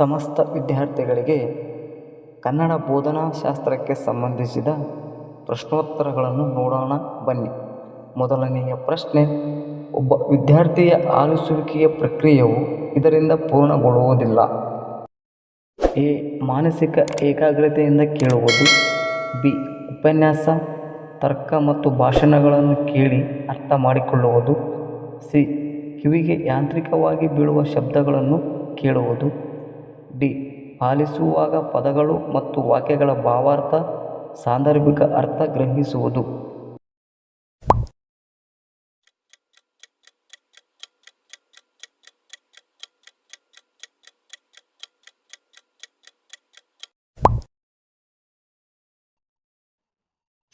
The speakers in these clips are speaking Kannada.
ಸಮಸ್ತ ವಿದ್ಯಾರ್ಥಿಗಳಿಗೆ ಕನ್ನಡ ಬೋಧನಾಶಾಸ್ತ್ರಕ್ಕೆ ಸಂಬಂಧಿಸಿದ ಪ್ರಶ್ನೋತ್ತರಗಳನ್ನು ನೋಡೋಣ ಬನ್ನಿ. ಮೊದಲನೆಯ ಪ್ರಶ್ನೆ, ಒಬ್ಬ ವಿದ್ಯಾರ್ಥಿಯ ಆಲಿಸುವಿಕೆಯ ಪ್ರಕ್ರಿಯೆಯು ಇದರಿಂದ ಪೂರ್ಣಗೊಳ್ಳುವುದಿಲ್ಲ. ಎ. ಮಾನಸಿಕ ಏಕಾಗ್ರತೆಯಿಂದ ಕೇಳುವುದು. ಬಿ. ಉಪನ್ಯಾಸ, ತರ್ಕ ಮತ್ತು ಭಾಷಣಗಳನ್ನು ಕೇಳಿ ಅರ್ಥ ಮಾಡಿಕೊಳ್ಳುವುದು. ಸಿ. ಕಿವಿಗೆ ಯಾಂತ್ರಿಕವಾಗಿ ಬೀಳುವ ಶಬ್ದಗಳನ್ನು ಕೇಳುವುದು. ಡಿ. ಆಲಿಸುವಾಗ ಪದಗಳು ಮತ್ತು ವಾಕ್ಯಗಳ ಭಾವಾರ್ಥ, ಸಾಂದರ್ಭಿಕ ಅರ್ಥ ಗ್ರಹಿಸುವುದು.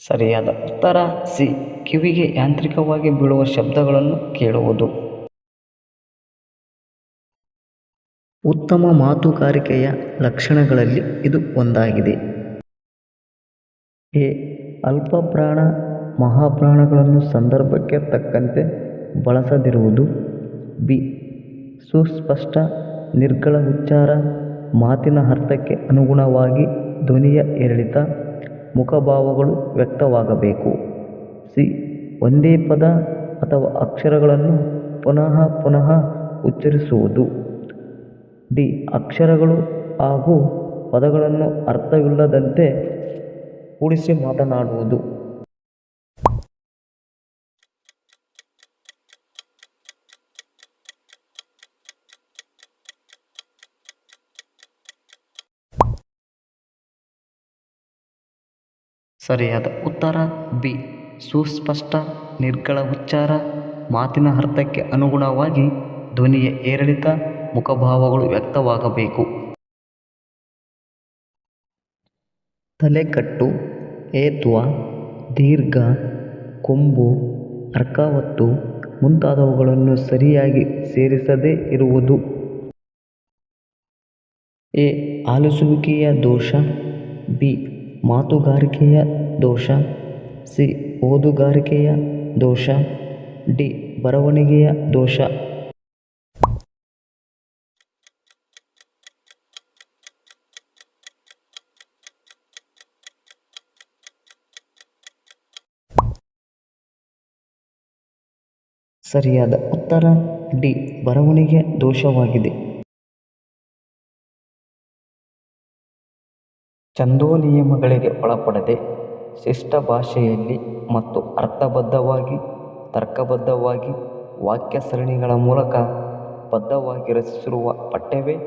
ಸರಿಯಾದ ಉತ್ತರ ಸಿ. ಕಿವಿಗೆ ಯಾಂತ್ರಿಕವಾಗಿ ಬೀಳುವ ಶಬ್ದಗಳನ್ನು ಕೇಳುವುದು. ಉತ್ತಮ ಮಾತುಗಾರಿಕೆಯ ಲಕ್ಷಣಗಳಲ್ಲಿ ಇದು ಒಂದಾಗಿದೆ. ಎ. ಅಲ್ಪ ಪ್ರಾಣ ಮಹಾಪ್ರಾಣಗಳನ್ನು ಸಂದರ್ಭಕ್ಕೆ ತಕ್ಕಂತೆ ಬಳಸದಿರುವುದು. ಬಿ. ಸುಸ್ಪಷ್ಟ ನಿರ್ಗಳ ಉಚ್ಚಾರ, ಮಾತಿನ ಅರ್ಥಕ್ಕೆ ಅನುಗುಣವಾಗಿ ಧ್ವನಿಯ ಏರಿಳಿತ, ಮುಖಭಾವಗಳು ವ್ಯಕ್ತವಾಗಬೇಕು. ಸಿ. ಒಂದೇ ಪದ ಅಥವಾ ಅಕ್ಷರಗಳನ್ನು ಪುನಃ ಪುನಃ ಉಚ್ಚರಿಸುವುದು. ಡಿ. ಅಕ್ಷರಗಳು ಹಾಗೂ ಪದಗಳನ್ನು ಅರ್ಥವಿಲ್ಲದಂತೆ ಕೂಡಿಸಿ ಮಾತನಾಡುವುದು. ಸರಿಯಾದ ಉತ್ತರ ಬಿ. ಸುಸ್ಪಷ್ಟ ನಿರ್ಗಳ ಉಚ್ಚಾರ, ಮಾತಿನ ಅರ್ಥಕ್ಕೆ ಅನುಗುಣವಾಗಿ ಧ್ವನಿಯ ಏರಿಳಿತ, ಮುಖಭಾವಗಳು ವ್ಯಕ್ತವಾಗಬೇಕು. ತಲೆಕಟ್ಟು, ಏತ್ವ, ದೀರ್ಘ, ಕೊಂಬು, ಅರ್ಕಾವತ್ತು ಮುಂತಾದವುಗಳನ್ನು ಸರಿಯಾಗಿ ಸೇರಿಸದೇ ಇರುವುದು. ಎ. ಆಲಿಸುವಿಕೆಯ ದೋಷ. ಬಿ. ಮಾತುಗಾರಿಕೆಯ ದೋಷ. ಸಿ. ಓದುಗಾರಿಕೆಯ ದೋಷ. ಡಿ. ಬರವಣಿಗೆಯ ದೋಷ. ಸರಿಯಾದ ಉತ್ತರ ಡಿ. ಬರವಣಿಗೆ ದೋಷವಾಗಿದೆ. ಛಂದೋನಿಯಮಗಳಿಗೆ ಒಳಪಡದೆ ಶಿಷ್ಟ ಭಾಷೆಯಲ್ಲಿ ಮತ್ತು ಅರ್ಥಬದ್ಧವಾಗಿ, ತರ್ಕಬದ್ಧವಾಗಿ, ವಾಕ್ಯ ಸರಣಿಗಳ ಮೂಲಕ ಬದ್ಧವಾಗಿ ರಚಿಸಿರುವ ಪಠ್ಯವೇ?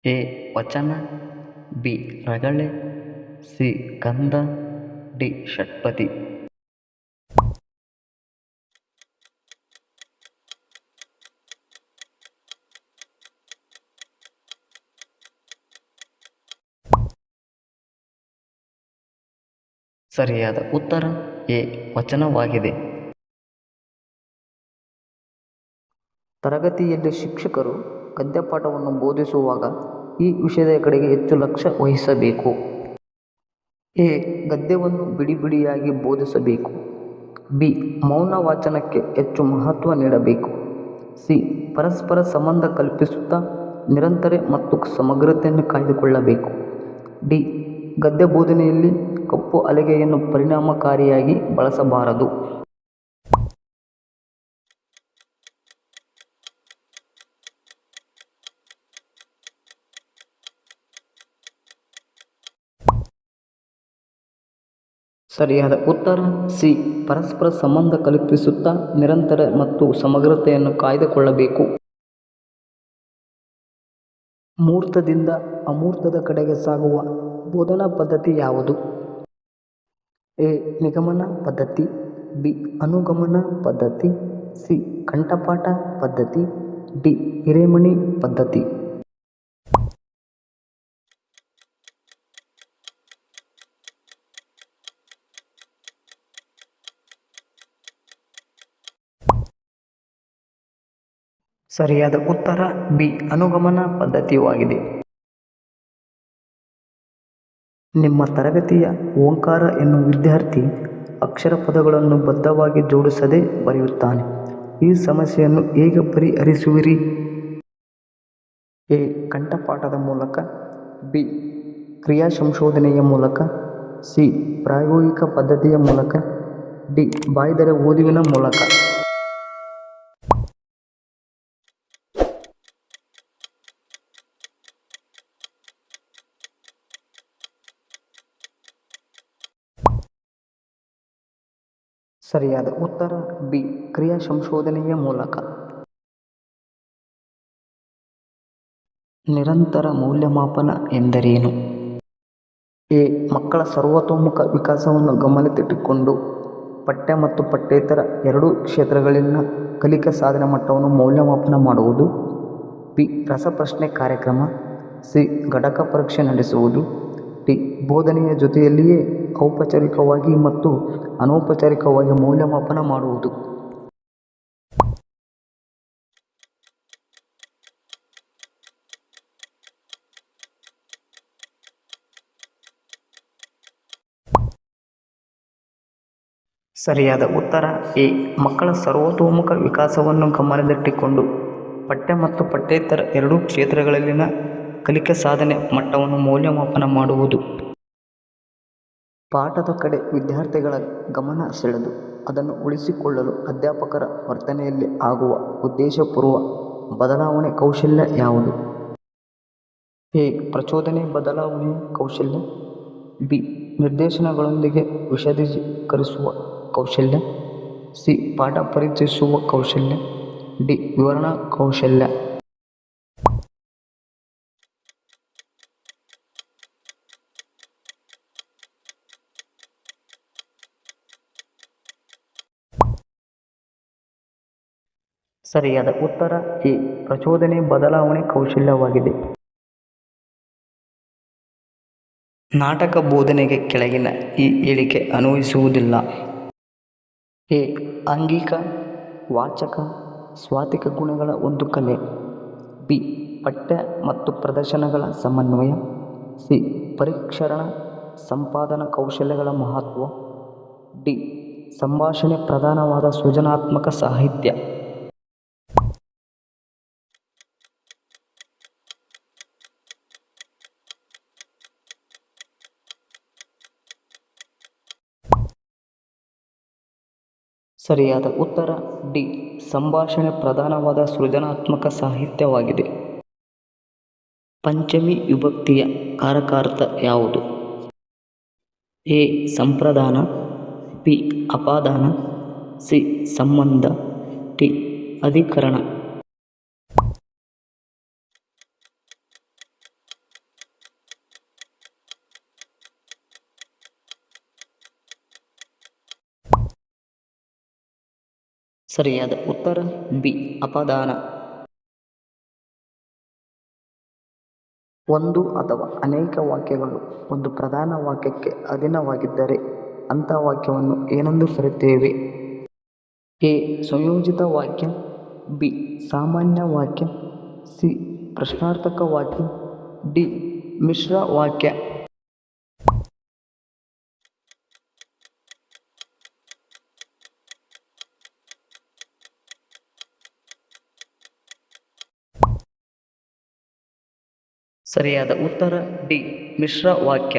ಎ. ವಚನ. ಬಿ. ರಗಳೆ. ಸಿ. ಕಂದ. ಡಿ. ಷಟ್ಪದಿ. ಸರಿಯಾದ ಉತ್ತರ ಎ. ವಚನವಾಗಿದೆ. ತರಗತಿಯಲ್ಲಿ ಶಿಕ್ಷಕರು ಗದ್ಯಪಾಠವನ್ನು ಬೋಧಿಸುವಾಗ ಈ ವಿಷಯದ ಕಡೆಗೆ ಹೆಚ್ಚು ಲಕ್ಷ್ಯ ವಹಿಸಬೇಕು. ಎ. ಗದ್ಯವನ್ನು ಬಿಡಿ ಬಿಡಿಯಾಗಿ ಬೋಧಿಸಬೇಕು. ಬಿ. ಮೌನ ವಾಚನಕ್ಕೆ ಹೆಚ್ಚು ಮಹತ್ವ ನೀಡಬೇಕು. ಸಿ. ಪರಸ್ಪರ ಸಂಬಂಧ ಕಲ್ಪಿಸುತ್ತಾ ನಿರಂತರ ಮತ್ತು ಸಮಗ್ರತೆಯನ್ನು ಕಾಯ್ದುಕೊಳ್ಳಬೇಕು. ಡಿ. ಗದ್ಯ ಬೋಧನೆಯಲ್ಲಿ ಕಪ್ಪು ಹಲಗೆಯನ್ನು ಪರಿಣಾಮಕಾರಿಯಾಗಿ ಬಳಸಬಾರದು. ಸರಿಯಾದ ಉತ್ತರ ಸಿ. ಪರಸ್ಪರ ಸಂಬಂಧ ಕಲ್ಪಿಸುತ್ತಾ ನಿರಂತರ ಮತ್ತು ಸಮಗ್ರತೆಯನ್ನು ಕಾಯ್ದುಕೊಳ್ಳಬೇಕು. ಮೂರ್ತದಿಂದ ಅಮೂರ್ತದ ಕಡೆಗೆ ಸಾಗುವ ಬೋಧನಾ ಪದ್ಧತಿ ಯಾವುದು? ಎ. ನಿಗಮನ ಪದ್ಧತಿ. ಬಿ. ಅನುಗಮನ ಪದ್ಧತಿ. ಸಿ. ಕಂಠಪಾಠ ಪದ್ಧತಿ. ಡಿ. ಹಿರೇಮಣಿ ಪದ್ಧತಿ. ಸರಿಯಾದ ಉತ್ತರ ಬಿ. ಅನುಗಮನ ಪದ್ಧತಿಯಾಗಿದೆ. ನಿಮ್ಮ ತರಗತಿಯ ಓಂಕಾರ ಎನ್ನುವ ವಿದ್ಯಾರ್ಥಿ ಅಕ್ಷರ ಪದಗಳನ್ನು ಬದ್ಧವಾಗಿ ಜೋಡಿಸದೆ ಬರೆಯುತ್ತಾನೆ. ಈ ಸಮಸ್ಯೆಯನ್ನು ಹೇಗೆ ಪರಿಹರಿಸುವಿರಿ? ಎ. ಕಂಠಪಾಠದ ಮೂಲಕ. ಬಿ. ಕ್ರಿಯಾ ಸಂಶೋಧನೆಯ ಮೂಲಕ. ಸಿ. ಪ್ರಾಯೋಗಿಕ ಪದ್ಧತಿಯ ಮೂಲಕ. ಡಿ. ಬಾಯ್ದೆರೆ ಓದುವಿನ ಮೂಲಕ. ಸರಿಯಾದ ಉತ್ತರ ಬಿ. ಕ್ರಿಯಾ ಸಂಶೋಧನೆಯ ಮೂಲಕ. ನಿರಂತರ ಮೌಲ್ಯಮಾಪನ ಎಂದರೇನು? ಎ. ಮಕ್ಕಳ ಸರ್ವತೋಮುಖ ವಿಕಾಸವನ್ನು ಗಮನದಲ್ಲಿಟ್ಟುಕೊಂಡು ಪಠ್ಯ ಮತ್ತು ಪಠ್ಯೇತರ ಎರಡೂ ಕ್ಷೇತ್ರಗಳಲ್ಲಿನ ಕಲಿಕೆ ಸಾಧನೆ ಮಟ್ಟವನ್ನು ಮೌಲ್ಯಮಾಪನ ಮಾಡುವುದು. ಬಿ. ರಸಪ್ರಶ್ನೆ ಕಾರ್ಯಕ್ರಮ. ಸಿ. ಘಟಕ ಪರೀಕ್ಷೆ ನಡೆಸುವುದು. ಡಿ. ಬೋಧನೆಯ ಜೊತೆಯಲ್ಲಿಯೇ ಔಪಚಾರಿಕವಾಗಿ ಮತ್ತು ಅನೌಪಚಾರಿಕವಾಗಿ ಮೌಲ್ಯಮಾಪನ ಮಾಡುವುದು. ಸರಿಯಾದ ಉತ್ತರ ಎ. ಮಕ್ಕಳ ಸರ್ವತೋಮುಖ ವಿಕಾಸವನ್ನು ಗಮನದಲ್ಲಿಟ್ಟುಕೊಂಡು ಪಠ್ಯ ಮತ್ತು ಪಠ್ಯೇತರ ಎರಡೂ ಕ್ಷೇತ್ರಗಳಲ್ಲಿನ ಕಲಿಕೆ ಸಾಧನೆ ಮಟ್ಟವನ್ನು ಮೌಲ್ಯಮಾಪನ ಮಾಡುವುದು. ಪಾಠದ ಕಡೆ ವಿದ್ಯಾರ್ಥಿಗಳ ಗಮನ ಸೆಳೆದು ಅದನ್ನು ಉಳಿಸಿಕೊಳ್ಳಲು ಅಧ್ಯಾಪಕರ ವರ್ತನೆಯಲ್ಲಿ ಆಗುವ ಉದ್ದೇಶಪೂರ್ವ ಬದಲಾವಣೆ ಕೌಶಲ್ಯ ಯಾವುದು? ಎ. ಪ್ರಚೋದನೆ ಬದಲಾವಣೆಯ ಕೌಶಲ್ಯ. ಬಿ. ನಿರ್ದೇಶನಗಳೊಂದಿಗೆ ವಿಶದೀಕರಿಸುವ ಕೌಶಲ್ಯ. ಸಿ. ಪಾಠ ಪರಿಚಯಿಸುವ ಕೌಶಲ್ಯ. ಡಿ. ವಿವರಣಾ ಕೌಶಲ್ಯ. ಸರಿಯಾದ ಉತ್ತರ ಎ. ಪ್ರಚೋದನೆ ಬದಲಾವಣೆ ಕೌಶಲ್ಯವಾಗಿದೆ. ನಾಟಕ ಬೋಧನೆಗೆ ಕೆಳಗಿನ ಈ ಹೇಳಿಕೆ ಅನ್ವಯಿಸುವುದಿಲ್ಲ. ಎ. ಆಂಗಿಕ, ವಾಚಕ, ಸ್ವಾತಿಕ ಗುಣಗಳ ಒಂದು ಕಲೆ. ಬಿ. ಪಠ್ಯ ಮತ್ತು ಪ್ರದರ್ಶನಗಳ ಸಮನ್ವಯ. ಸಿ. ಪರಿಕ್ಷರಣ ಸಂಪಾದನಾ ಕೌಶಲ್ಯಗಳ ಮಹತ್ವ. ಡಿ. ಸಂಭಾಷಣೆ ಪ್ರಧಾನವಾದ ಸೃಜನಾತ್ಮಕ ಸಾಹಿತ್ಯ. ಸರಿಯಾದ ಉತ್ತರ ಡಿ. ಸಂಭಾಷಣೆ ಪ್ರಧಾನವಾದ ಸೃಜನಾತ್ಮಕ ಸಾಹಿತ್ಯವಾಗಿದೆ. ಪಂಚಮಿ ವಿಭಕ್ತಿಯ ಕಾರಕಾರ್ಥ ಯಾವುದು? ಎ. ಸಂಪ್ರದಾನ. ಬಿ. ಅಪಾದಾನ. ಸಿ. ಸಂಬಂಧ. ಡಿ. ಅಧಿಕರಣ. ಸರಿಯಾದ ಉತ್ತರ ಬಿ. ಅಪಾದಾನ. ಒಂದು ಅಥವಾ ಅನೇಕ ವಾಕ್ಯಗಳು ಒಂದು ಪ್ರಧಾನ ವಾಕ್ಯಕ್ಕೆ ಅಧೀನವಾಗಿದ್ದರೆ ಅಂಥ ವಾಕ್ಯವನ್ನು ಏನೆಂದು ಕರೆಯುತ್ತೇವೆ? ಎ. ಸಂಯೋಜಿತ ವಾಕ್ಯ. ಬಿ. ಸಾಮಾನ್ಯ ವಾಕ್ಯ. ಸಿ. ಪ್ರಶ್ನಾರ್ಥಕ ವಾಕ್ಯ. ಡಿ. ಮಿಶ್ರ ವಾಕ್ಯ. ಸರಿಯಾದ ಉತ್ತರ ಡಿ. ಮಿಶ್ರ ವಾಕ್ಯ.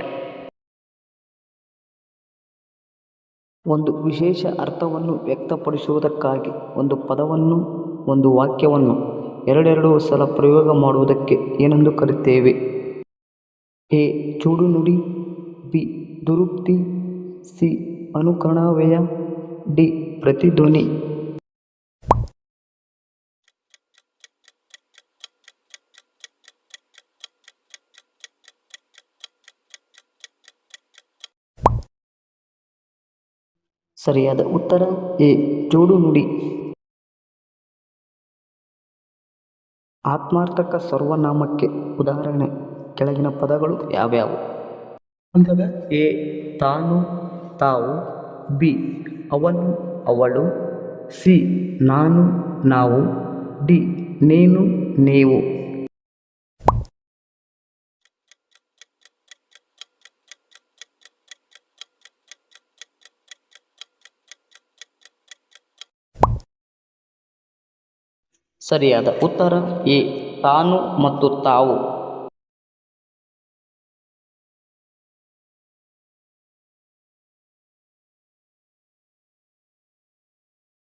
ಒಂದು ವಿಶೇಷ ಅರ್ಥವನ್ನು ವ್ಯಕ್ತಪಡಿಸುವುದಕ್ಕಾಗಿ ಒಂದು ಪದವನ್ನು ಒಂದು ವಾಕ್ಯವನ್ನು ಎರಡೆರಡು ಸಲ ಪ್ರಯೋಗ ಮಾಡುವುದಕ್ಕೆ ಏನೆಂದು ಕರೆಯುತ್ತೇವೆ? ಎ. ಚೂಡುನುಡಿ. ಬಿ. ದುರುಕ್ತಿ. ಸಿ. ಅನುಕರಣಾವ್ಯಯ. ಡಿ. ಪ್ರತಿಧ್ವನಿ. ಸರಿಯಾದ ಉತ್ತರ ಎ. ಚೂಡುನುಡಿ. ಆತ್ಮಾರ್ಥಕ ಸರ್ವನಾಮಕ್ಕೆ ಉದಾಹರಣೆ ಕೆಳಗಿನ ಪದಗಳು ಯಾವ್ಯಾವು? ಎ. ತಾನು, ತಾವು. ಬಿ. ಅವನು, ಅವಳು. ಸಿ. ನಾನು, ನಾವು. ಡಿ. ನೀನು, ನೀವು. ಸರಿಯಾದ ಉತ್ತರ ಎ ತಾನು ಮತ್ತು ತಾವು.